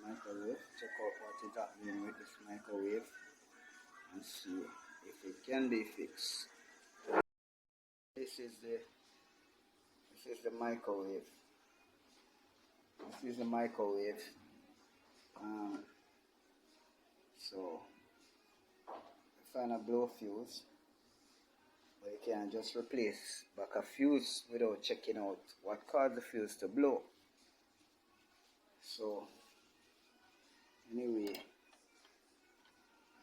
microwave. Check out what is happening with this microwave and see if it can be fixed. This is the microwave. This is the microwave. So find a blow fuse, but you can just replace back a fuse without checking out what caused the fuse to blow. So anyway,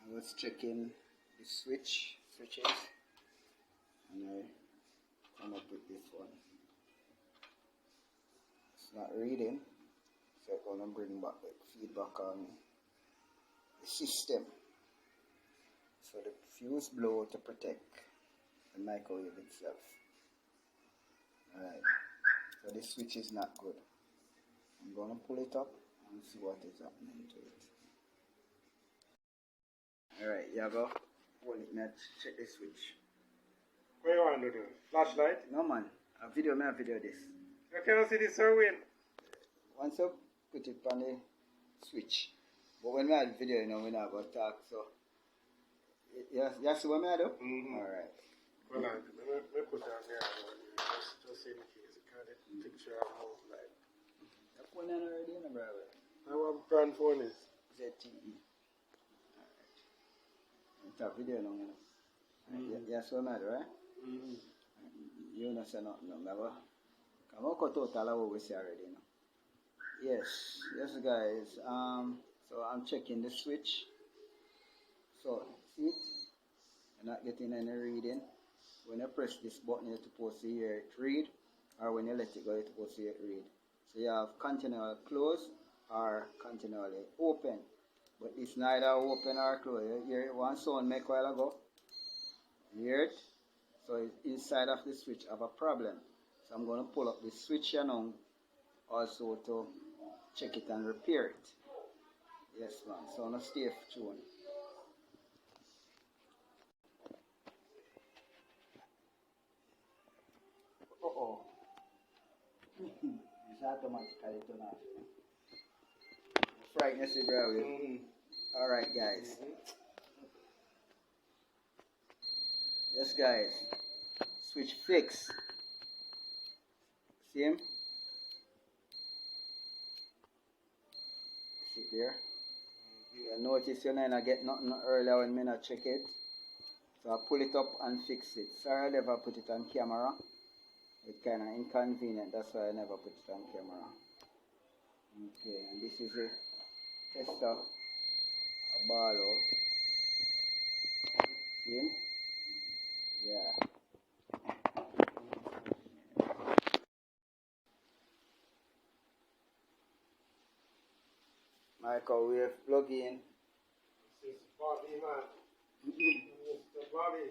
I was checking the switches and I come up with this one. It's not reading, so I'm gonna bring back the feedback on the system. So the fuse blow to protect the microwave itself. Alright, so this switch is not good. I'm gonna pull it up and see what is happening to it. Alright, you go. Hold it, man. Check the switch. What you want to do? Flashlight? No man, a video this. You cannot see this, sir, Win. Once you put it on the switch, but when we have video, you know, we're not going to talk, so. You see what I do? Alright. Hold on, let me put it on there. Just in case you can't get a picture of how like. You put it on already, no, brother? What brand phone is? ZTE. Alright. It's a video now, you know. You see what I do, right? You don't say nothing, no, never. I'm going to cut out all of what we say already, you know. Yes guys, so I'm checking the switch. So, see it? You're not getting any reading. When you press this button, you're supposed to hear it read, or when you let it go, you're supposed to hear it read. So you have continually close or continually open, but it's neither open or closed. You hear one sound make a while ago? You hear it? So it's inside of the switch have a problem. So I'm going to pull up the switch here now, also to check it and repair it. Yes man, so I'm going to stay tuned. It's automatically turned off. Brightness is very Alright guys. Yes guys. Switch fix. See him? See it there? You notice you not get nothing earlier when I not check it. So I pull it up and fix it. Sorry I never put it on camera. It's kind of inconvenient, that's why I never put it on camera. Okay, and this is a tester, a ball out. See him? Yeah. Microwave plug in. This is Bobby, man. Mr. Bobby.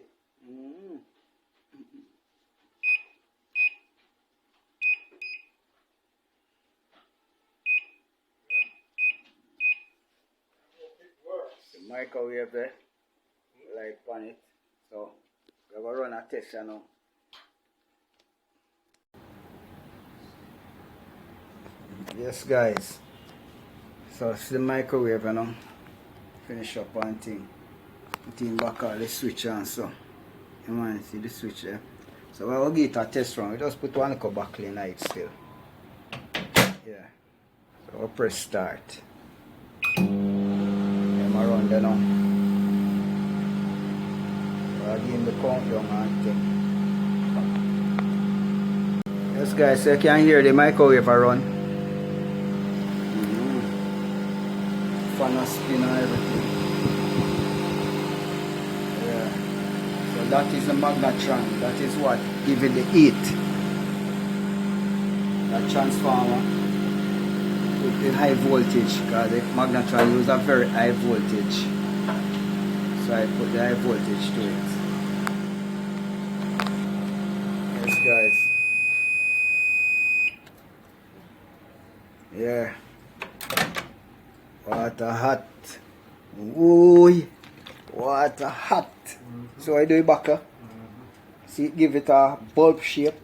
The microwave there, light on it. So we're going to run a test now. Yes guys, so it's the microwave now. Finish up one thing. Put in back all the switch on, so you want to see the switch there. So we'll give it a test run. We just put one little back in it still. Yeah. So we'll press start. Around there now. We're giving the countdown and thing. Yes guys, so you can hear the microwave run. Fan spin and everything. Yeah. So that is the magnetron. That is what gives it the heat. That transformer with the high voltage, because the magnetron uses a very high voltage, so I put the high voltage to it. Yes guys, yeah, water hot, ooh, water hot. So I do it back, see, give it a bulb shape.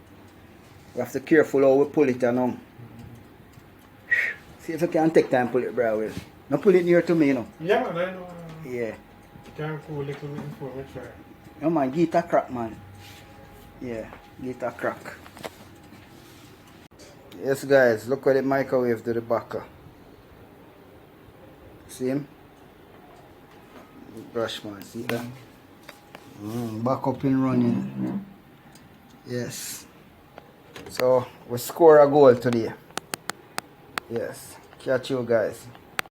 We have to be careful how we pull it now. See if you can take time pull it, bro. Will. Now pull it near to me, you know. Yeah, man, I know. Yeah. Can't pull a little bit before we try. No man, guitar crack, man. Yeah, guitar crack. Yes, guys, look what the microwave to the back. See him? Brush, man. See that? Back up and running. Yes. So we score a goal today. Yes. Catch you guys.